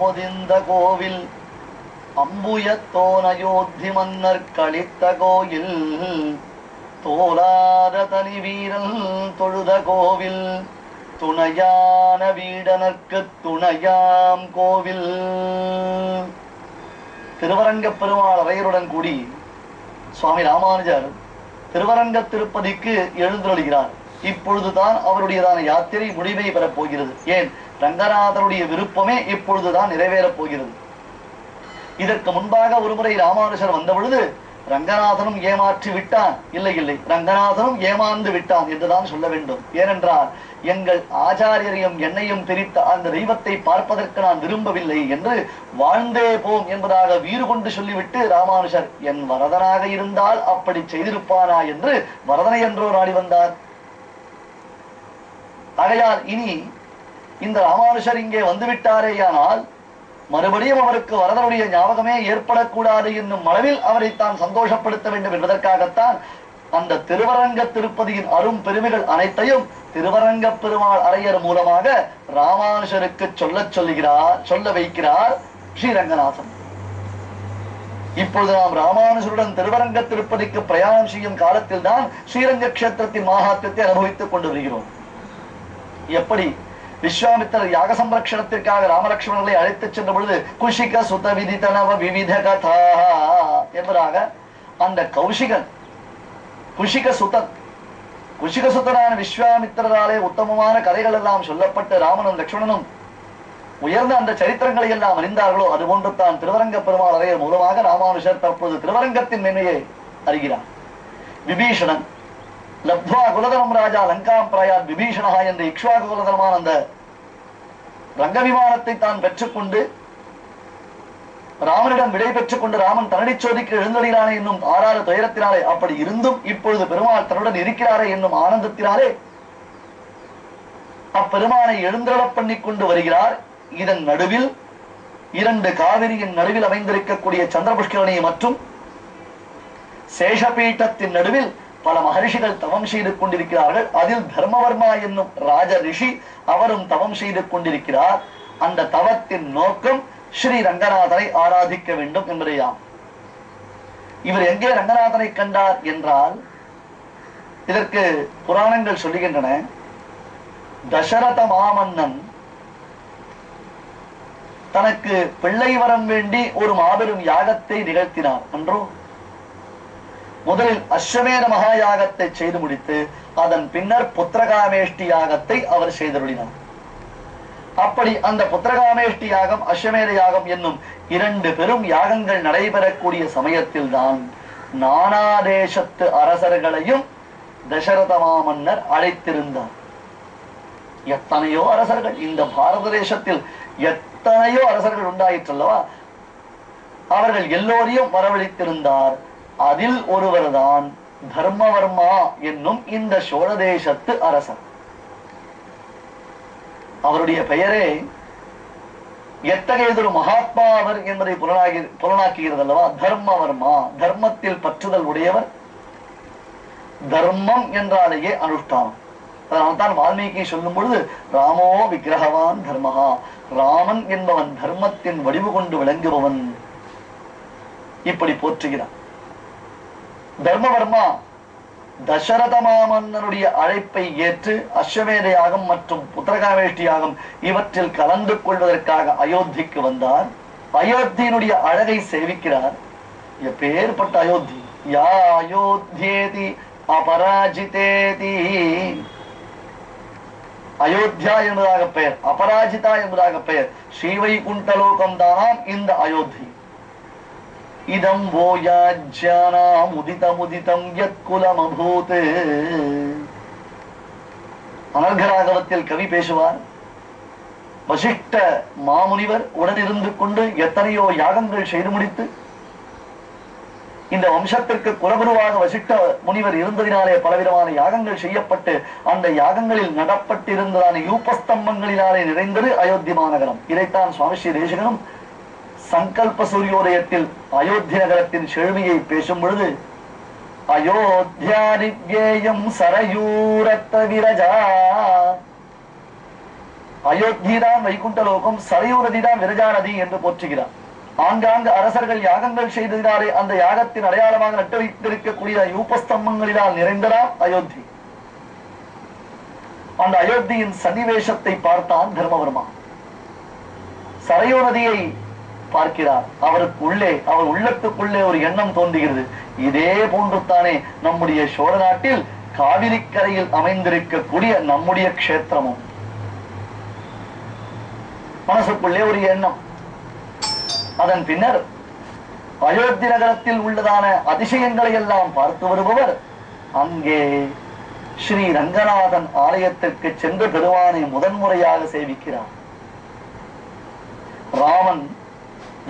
பொதிந்த கோவில் அம்புயத்தோன் அயோத்தி மன்னர் களித்த கோயில் தோலாத தனி வீரல் தொழுத கோவில் துணையான வீடனர்க்கு துணையாம் கோவில். திருவரங்க பெருமாள் அரையருடன் கூடி சுவாமி ராமானுஜர் திருவரங்க திருப்பதிக்கு எழுந்தருளுகிறார். இப்பொழுதுதான் அவருடையதான யாத்திரை முடிவை பெறப் போகிறது. ஏன், ரங்கநாதனுடைய விருப்பமே இப்பொழுதுதான் நிறைவேறப் போகிறது. இதற்கு முன்பாக ஒருமுறை ராமானுஜர் வந்த பொழுது ரங்கநாதனும் ஏமாற்றி விட்டான், இல்லை இல்லை ரங்கநாதனும் ஏமாந்து விட்டான் என்றுதான் சொல்ல வேண்டும். ஏனென்றால் எங்கள் ஆச்சாரியரையும் என்னையும் பிரித்த அந்த தெய்வத்தை பார்ப்பதற்கு நான் விரும்பவில்லை என்று வாழ்ந்தே போம் என்பதாக வீறு கொண்டு சொல்லிவிட்டு ராமானுஜர் என் வரதனாக இருந்தால் அப்படி செய்திருப்பானா என்று வரதனை என்றோ நாடி வந்தார். ஆகையால் இனி இந்த ராமானுஜர் இங்கே வந்துவிட்டாரேயானால் மறுபடியும் அவருக்கு வரதனுடைய ஞாபகமே ஏற்படக்கூடாது என்னும் அளவில் அவரை தான் சந்தோஷப்படுத்த வேண்டும் என்பதற்காகத்தான் அந்த திருவரங்க திருப்பதியின் அரும் பெருமைகள் அனைத்தையும் திருவரங்க பெருமாள் அரையர் மூலமாக ராமானுஜருக்கு சொல்ல வைக்கிறார் ஸ்ரீரங்கநாதன். இப்பொழுது நாம் ராமானுஜருடன் திருவரங்க திருப்பதிக்கு பிரயாணம் செய்யும் காலத்தில் தான் ஸ்ரீரங்க கஷேத்திரத்தின் மகாத்மியத்தை அனுபவித்துக் கொண்டு வருகிறோம். எப்படி விஸ்வாமித்திரர் யாக சம்ரக்ஷணத்திற்காக ராமலட்சுமணர்களை அழைத்துச் சென்ற பொழுது குஷிக சுத விதித்தனவ விவித கதா என்பதாக அந்த குஷிக சுத்தனான விஸ்வாமித்திரராலே உத்தமமான கதைகள் எல்லாம் சொல்லப்பட்டு ராமனும் லட்சுமணனும் உயர்ந்த அந்த சரித்திரங்களை எல்லாம் அறிந்தார்களோ அதுபோன்று தான் திருவரங்க பெருமாள் அரையர் மூலமாக ராமானுஜர் தற்போது திருவரங்கத்தின் மேன்மையை அறிகிறார். விபீஷணன் லப்த்வா குலதரம் ராஜா லங்காம் பிராயாத் விபீஷணா என்ற இக்ஷ்வாகு குலதரமான அந்த ரங்க விமானத்தை தான் பெற்றுக்கொண்டு ராமனிடம் விடை பெற்றுக் கொண்டு ராமன் தன்னடி சோதிக்கு எழுந்தொழிகிறானே என்னும் ஆறாறு துயரத்தினாலே, அப்படி இருந்தும் இப்பொழுது பெருமாள் தன்னுடன் இருக்கிறாரே என்னும் ஆனந்தத்தினாலே அப்பெருமானை எழுந்தருளப் பண்ணி கொண்டு வருகிறார். இதன் நடுவில் இரண்டு காவிரியின் நடுவில் அமைந்திருக்கக்கூடிய சந்திரபுஷ்கரணி மற்றும் சேஷபீட்டத்தின் நடுவில் பல மகரிஷிகள் தவம் செய்து கொண்டிருக்கிறார்கள். அதில் தர்மவர்மா என்னும் ராஜ ரிஷி அவரும் தவம் செய்து கொண்டிருக்கிறார். அந்த தவத்தின் நோக்கம் ஸ்ரீ ரங்கநாதனை ஆராதிக்க வேண்டும் என்பதையாம். இவர் எங்கே ரங்கநாதனை கண்டார் என்றால் இதற்கு புராணங்கள் சொல்லுகின்றன. தசரத மாமன்னன் தனக்கு பிள்ளை வரம் வேண்டி ஒரு மாபெரும் யாகத்தை நிகழ்த்தினார் அன்றோ. முதலில் அஸ்வமேத மகா யாகத்தை செய்து முடித்து அதன் பின்னர் புத்திரகாமேஷ்டி யாகத்தை அவர் செய்தருளினார். அப்படி அந்த புத்திரகாமேஷ்டி யாகம் அஸ்வமேத யாகம் என்னும் இரண்டு பெரும் யாகங்கள் நடைபெறக்கூடிய சமயத்தில் தான் நானாதேசத்து அரசர்களையும் தசரத மாமன்னர் அழைத்திருந்தார். எத்தனையோ அரசர்கள், இந்த பாரத தேசத்தில் எத்தனையோ அரசர்கள் உண்டாயிற்றல்லவா, அவர்கள் எல்லோரையும் வரவழைத்திருந்தார். அதில் ஒருவர்தான் தர்மவர்மா என்னும் இந்த சோழ தேசத்து அரசர். அவருடைய பெயரே எத்தகையதொரு மகாத்மாவர் என்பதை புலனாக்குகிறது அல்லவா. தர்மவர்மா, தர்மத்தில் பற்றுதல் உடையவர். தர்மம் என்றாலேயே அனுஷ்டானம். அதனால்தான் வால்மீகி சொல்லும் பொழுது ராமோ விக்கிரகவான் தர்மஹா, ராமன் என்பவன் தர்மத்தின் வடிவு கொண்டு விளங்குபவன் இப்படி போற்றுகிறான். தர்மவர்மா தசரத மாமன்னனுடைய அழைப்பை ஏற்று அஸ்வமேத யாகம் மற்றும் புத்திரகாமேஷ்டி யாகம் இவற்றில் கலந்து கொள்வதற்காக அயோத்திக்கு வந்தார். அயோத்தியினுடைய அழகை சேவிக்கிறார். எப்பேற்பட்ட அயோத்தி! யா அயோத்தியேதி அபராஜிதேதி. அயோத்தியா என்பதாக பெயர், அபராஜிதா என்பதாக பெயர். ஸ்ரீவைகுண்டலோகம் தானாம் இந்த அயோத்தி. இதம் வோயாஜ்யானாம் உதிதமுதிதம் யத்குலம் அபூத். அனர்கராகவத்தில் கவி பேசுவார். வசிஷ்ட மாமுனிவர் உடனிருந்து கொண்டு எத்தனையோ யாகங்கள் செய்து முடித்து இந்த வம்சத்திற்கு குலகுருவாக வசிஷ்ட முனிவர் இருந்ததினாலே பலவிதமான யாகங்கள் செய்யப்பட்டு அந்த யாகங்களில் நடப்பட்டிருந்ததான யூபஸ்தம்பங்களினாலே நிறைந்தது அயோத்தி மாநகரம். இதைத்தான் சுவாமி ஸ்ரீ தேசிகனும் சங்கல்ப சூரியோதயத்தில் அயோத்தி நகரத்தின் செழுமையை பேசும் பொழுது அயோத்தியானிவ்யேயம் சரயூரத்த விரஜா. அயோத்திதான் வைகுண்ட லோகம், சரையூ நதிதான் விரஜா நதி என்று போற்றுகிறார். ஆங்காங்கு அரசர்கள் யாகங்கள் செய்ததினாலே அந்த யாகத்தின் அடையாளமாக நட்டு வைத்திருக்கக்கூடிய யூபஸ்தம்பங்களினால் நிறைந்ததாம் அயோத்தி. அந்த அயோத்தியின் சன்னிவேஷத்தை பார்த்தான் தர்மவர்மா. சரையூ நதியை பார்க்கிறார். அவருக்கு உள்ளே, அவர் உள்ளத்துக்குள்ளே ஒரு எண்ணம் தோன்றுகிறது. இதே போன்று தானே நம்முடைய சோழ நாட்டில் காவிரி கரையில் அமைந்திருக்கக்கூடிய நம்முடைய க்ஷேத்திரமும். மனசுக்குள்ளே ஒரு எண்ணம். அதன் பின்னர் அயோத்தி நகரத்தில் உள்ளதான அதிசயங்களை எல்லாம் பார்த்து வருபவர் அங்கே ஸ்ரீ ரங்கநாதன் ஆலயத்திற்கு சென்று பெருமானை முதன்முறையாக சேவிக்கிறார். ராமன்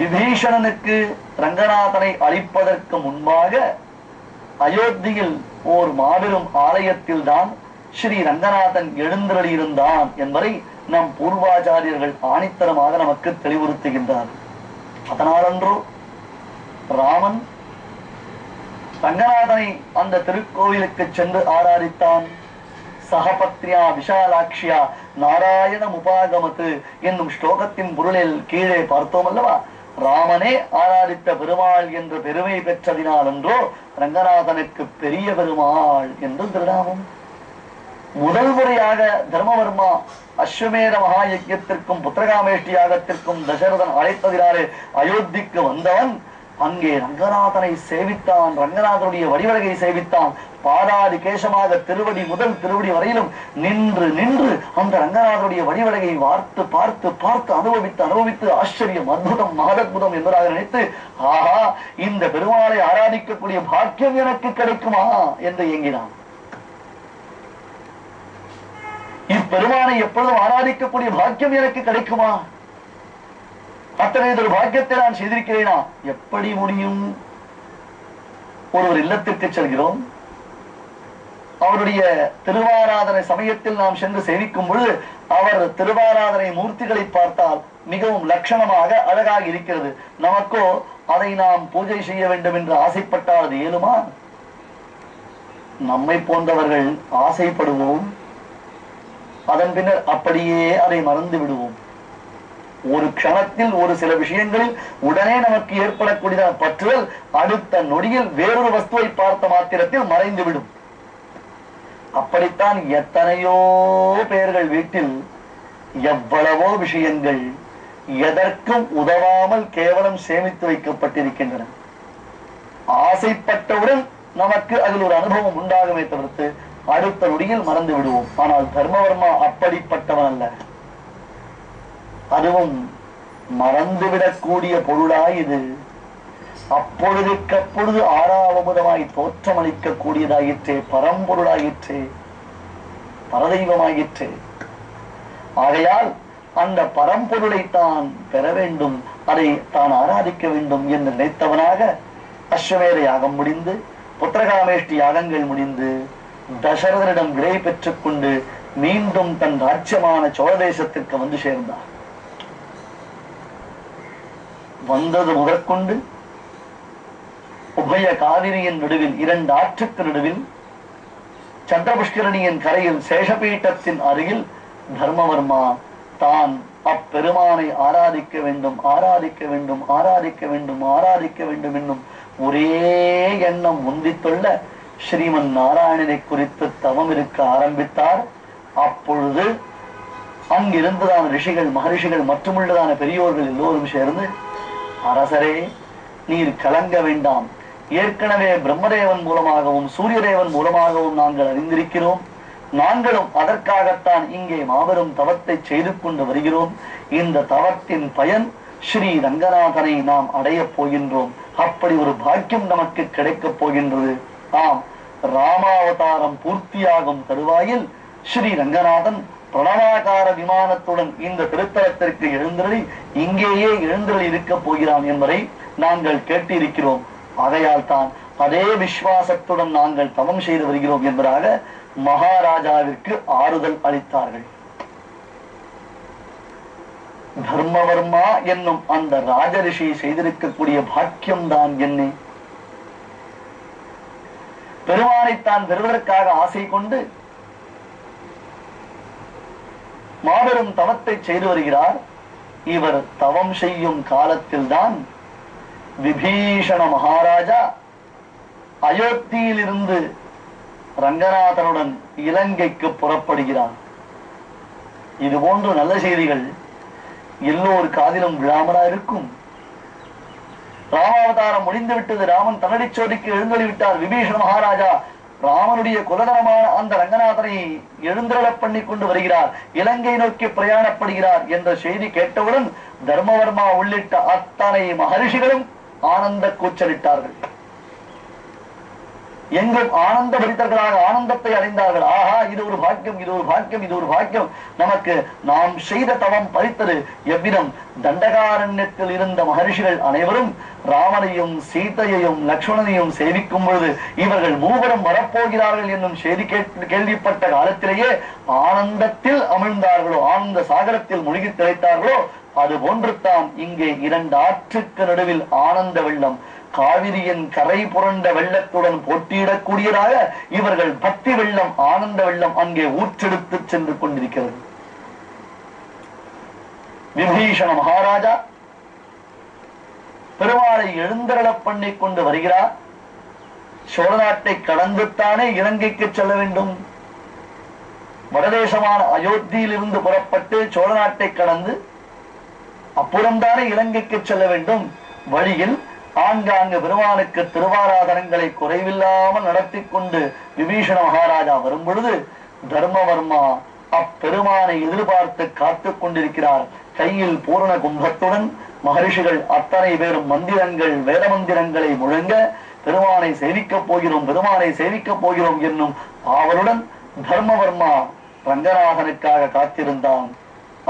விபீஷணனுக்கு ரங்கநாதனை அளிப்பதற்கு முன்பாக அயோத்தியில் ஓர் மாபெரும் ஆலயத்தில் தான் ஸ்ரீ ரங்கநாதன் எழுந்தருளியிருந்தான் என்பதை நம் பூர்வாச்சாரியர்கள் ஆணித்தரமாக நமக்கு தெளிவுறுத்துகின்றார்கள். அதனாலன்றோ ராமன் ரங்கநாதனை அந்த திருக்கோவிலுக்கு சென்று ஆராதித்தான். சகபத்ரியா விஷாலாட்சியா நாராயண முபாகமத்து என்னும் ஸ்லோகத்தின் பொருளில் கீழே பார்த்தோம் அல்லவா? ராமனே ஆராதித்த பெருமாள் என்று பெருமை பெற்றதினால் என்றோ ரங்கநாதனுக்கு பெரிய பெருமாள் என்று திருநாமம். முதல் முறையாக தர்மவர்மா அஸ்வமேத மகா யஜ்ஞத்திற்கும் புத்திரகாமேஷ்டி யாகத்திற்கும் தசரதன் அழைத்ததினாலே அயோத்திக்கு வந்தவன் அங்கே ரங்கநாதனை சேவித்தான். ரங்கநாதனுடைய வடிவழகை சேவித்தான். பாதாதி கேசமாக திருவடி முதல் திருவடி வரையிலும் நின்று நின்று அந்த ரங்கநாதனுடைய வடிவழகை பார்த்து பார்த்து பார்த்து அனுபவித்து ஆச்சரியம், அற்புதம், மகதத்புதம் என்பதாக நினைத்து, ஆஹா, இந்த பெருமாளை ஆராதிக்கக்கூடிய பாக்கியம் எனக்கு கிடைக்குமா என்று ஏங்கினான். இப்பெருமானை எப்பொழுதும் ஆராதிக்கக்கூடிய பாக்கியம் எனக்கு கிடைக்குமா? அத்தகைய ஒரு பாக்கியத்தை நான் செய்திருக்கிறேனா? எப்படி முடியும்? ஒருவர் இல்லத்திற்கு செல்கிறோம். அவருடைய திருவாராதனை சமயத்தில் நாம் சென்று சேவிக்கும் பொழுது அவர் திருவாராதனை மூர்த்திகளை பார்த்தால் மிகவும் லட்சணமாக அழகாக இருக்கிறது. நமக்கோ அதை நாம் பூஜை செய்ய வேண்டும் என்று ஆசைப்பட்டால் அது இயலுமா? நம்மை போன்றவர்கள் ஆசைப்படுவோம், அதன் பின்னர் அப்படியே அதை மறந்து விடுவோம். ஒரு க்ஷணத்தில் ஒரு சில விஷயங்களில் உடனே நமக்கு ஏற்படக்கூடிய பற்றுதல் அடுத்த நொடியில் வேறொரு வஸ்துவை பார்த்த மாத்திரத்தில் மறைந்துவிடும். அப்படித்தான் எத்தனையோ பேர்கள் வீட்டில் எவ்வளவோ விஷயங்கள் எதற்கும் உதவாமல் கேவலம் சேமித்து வைக்கப்பட்டிருக்கின்றன. ஆசைப்பட்டவுடன் நமக்கு அதில் ஒரு அனுபவம் உண்டாகுமே தவிர்த்து அடுத்த நொடியில் மறந்து விடுவோம். ஆனால் தர்மவர்மா அப்படிப்பட்டவன் அல்ல. அதுவும் மறந்துவிடக்கூடிய பொருளாய் இது அப்பொழுதுக்கப்பொழுது ஆறாவமுதமாய் தோற்றமளிக்க கூடியதாயிற்றே, பரம்பொருளாயிற்றே, பரதெய்வமாயிற்றே. ஆகையால் அந்த பரம்பொருளை தான் பெற வேண்டும், அதை தான் ஆராதிக்க வேண்டும் என்று நினைத்தவனாக அஸ்வமேத யாகம் முடிந்து புத்திரகாமேஷ்டி யாகங்கள் முடிந்து தசரதனிடம் விடை பெற்றுக் கொண்டு மீண்டும் தன் ராஜ்யமான சோழ தேசத்திற்கு வந்து சேர்ந்தார். வந்தது முதற்கொண்டு உபய காவிரியின் நடுவில், இரண்டு ஆற்றுக்கு நடுவில், சந்திரபுஷ்கரணியின் கரையில் சேஷபீட்டத்தின் அருகில் தர்மவர்மா தான் அப்பெருமானை ஆராதிக்க வேண்டும், ஆராதிக்க வேண்டும், ஆராதிக்க வேண்டும், ஆராதிக்க வேண்டும் என்னும் ஒரே எண்ணம் முந்தித்துள்ள ஸ்ரீமன் நாராயணனை குறித்து தவம் இருக்க ஆரம்பித்தார். அப்பொழுது அங்கிருந்துதான் ரிஷிகள், மகரிஷிகள் மற்றுமுள்ளதான பெரியோர்கள் எல்லோரும் சேர்ந்து, அரசரே, நீர் கலங்க வேண்டாம், ஏற்கனவே பிரம்மதேவன் மூலமாகவும் சூரியதேவன் மூலமாகவும் நாங்கள் அறிந்திருக்கிறோம். நாங்களும் அதற்காகத்தான் இங்கே மாபெரும் தவத்தை செய்து கொண்டு வருகிறோம். இந்த தவத்தின் பயன் ஸ்ரீ ரங்கநாதனை நாம் அடையப் போகின்றோம். அப்படி ஒரு பாக்கியம் நமக்கு கிடைக்கப் போகின்றது. ஆம், ராமாவதாரம் பூர்த்தியாகும் தருவாயில் ஸ்ரீ ரங்கநாதன் பிரணவாகார விமானத்துடன் இந்த திருத்தலத்திற்கு எழுந்தருளி இங்கேயே எழுந்தருளி இருக்க போகிறான் என்பதை நாங்கள் கேட்டிருக்கிறோம். ஆகையால் தான் அதே விசுவாசத்துடன் நாங்கள் தவம் செய்து வருகிறோம் என்பதாக மகாராஜாவிற்கு ஆறுதல் அளித்தார்கள். தர்மவர்மா என்னும் அந்த ராஜரிஷி செய்திருக்கக்கூடிய பாக்கியம் தான் என்ன? பெருமானைத்தான் பெறுவதற்காக ஆசை கொண்டு மாபெரும் தவத்தை செய்து வருகிறார். இவர் தவம் செய்யும் காலத்தில்தான் விபீஷண மகாராஜா அயோத்தியிலிருந்து ரங்கநாதனுடன் இலங்கைக்கு புறப்படுகிறார். இது போன்ற நல்ல செய்திகள் எல்லோரு காதிலும் விழாமலா இருக்கும். ராமாவதாரம் முடிந்து விட்டது. ராமன் தன்னடிச்சோதிக்கு எழுந்தொழிவிட்டார். விபீஷண மகாராஜா ராமனுடைய குலதனமான அந்த ரங்கநாதனை எழுந்தருளப் பண்ணி கொண்டு வருகிறார். இலங்கை நோக்கி பிரயாணப்படுகிறார் என்ற செய்தி கேட்டவுடன் தர்மவர்மா உள்ளிட்ட அத்தனை மகரிஷிகளும் ஆனந்த கூச்சலிட்டார்கள். எங்கும் ஆனந்த பரிதர்களாக ஆனந்தத்தை அடைந்தார்கள். ஆஹா, இது ஒரு பாக்கியம், இது ஒரு பாக்கியம், இது ஒரு பாக்கியம். நமக்கு நாம் செய்த தவம் பறித்தது. எவ்விதம் தண்டகாரண்யத்தில் இருந்த மகரிஷிகள் அனைவரும் ராமனையும் சீதையையும் லக்ஷ்மணனையும் சேவிக்கும் பொழுது இவர்கள் மூவரும் வரப்போகிறார்கள் என்னும் செய்தி கேள்விப்பட்ட காலத்திலேயே ஆனந்தத்தில் அமிழ்ந்தார்களோ, ஆனந்த சாகரத்தில் மூழ்கி திளைத்தார்களோ, அது போன்றுத்தான் இங்கே இரண்டு ஆற்றுக்கு நடுவில் ஆனந்த வெள்ளம், காவிரியின் கரை புரண்ட வெள்ளத்துடன் போட்டியிடக்கூடியதாக இவர்கள் பக்தி வெள்ளம், ஆனந்த வெள்ளம் அங்கே ஊற்றெடுத்து சென்று கொண்டிருக்கிறது. விபீஷண மகாராஜா பெருமாளை எழுந்தருளப் பண்ணி கொண்டு வருகிறார். சோழ நாட்டை கடந்துத்தானே இலங்கைக்கு செல்ல வேண்டும். வடதேசமான அயோத்தியிலிருந்து புறப்பட்டு சோழ நாட்டை கடந்து அப்புறம்தானே இலங்கைக்கு செல்ல வேண்டும். வழியில் ஆங்காங்கு பெருமானுக்கு திருவாராதனங்களை குறைவில்லாமல் நடத்தி கொண்டு விபீஷண மகாராஜா வரும் பொழுது தர்மவர்மா அப்பெருமானை எதிர்பார்த்து காத்து கொண்டிருக்கிறார். கையில் பூரண கும்பத்துடன் மகரிஷிகள் அத்தனை பேரும் மந்திரங்கள் வேத மந்திரங்களை முழங்க பெருமானை சேவிக்கப் போகிறோம், பெருமானை சேவிக்கப் போகிறோம் என்னும் அவருடன் தர்மவர்மா ரங்கநாதனுக்காக காத்திருந்தான்.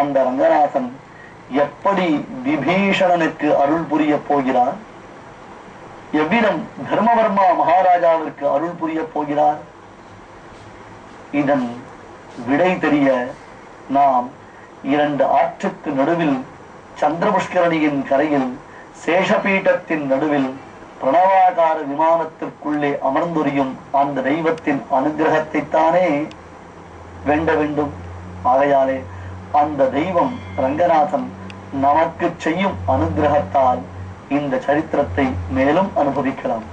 அந்த ரங்கநாதன் எப்படி விபீஷணனுக்கு அருள் புரிய போகிறார், எவ்விதம் தர்மவர்மா மகாராஜாவிற்கு அருள் புரிய போகிறார், இதன் விடை தெரிய நாம் இரண்டு ஆற்றுக்கு நடுவில் சந்திரபுஷ்கரணியின் கரையில் சேஷபீட்டத்தின் நடுவில் பிரணவாகார விமானத்திற்குள்ளே அமர்ந்துரியும் அந்த தெய்வத்தின் அனுகிரகத்தை தானே வேண்ட வேண்டும். ஆகையாலே அந்த தெய்வம் ரங்கநாதன் நமக்கு செய்யும் அனுகிரகத்தால் இந்த சரித்திரத்தை மேலும் அனுபவிக்கலாம்.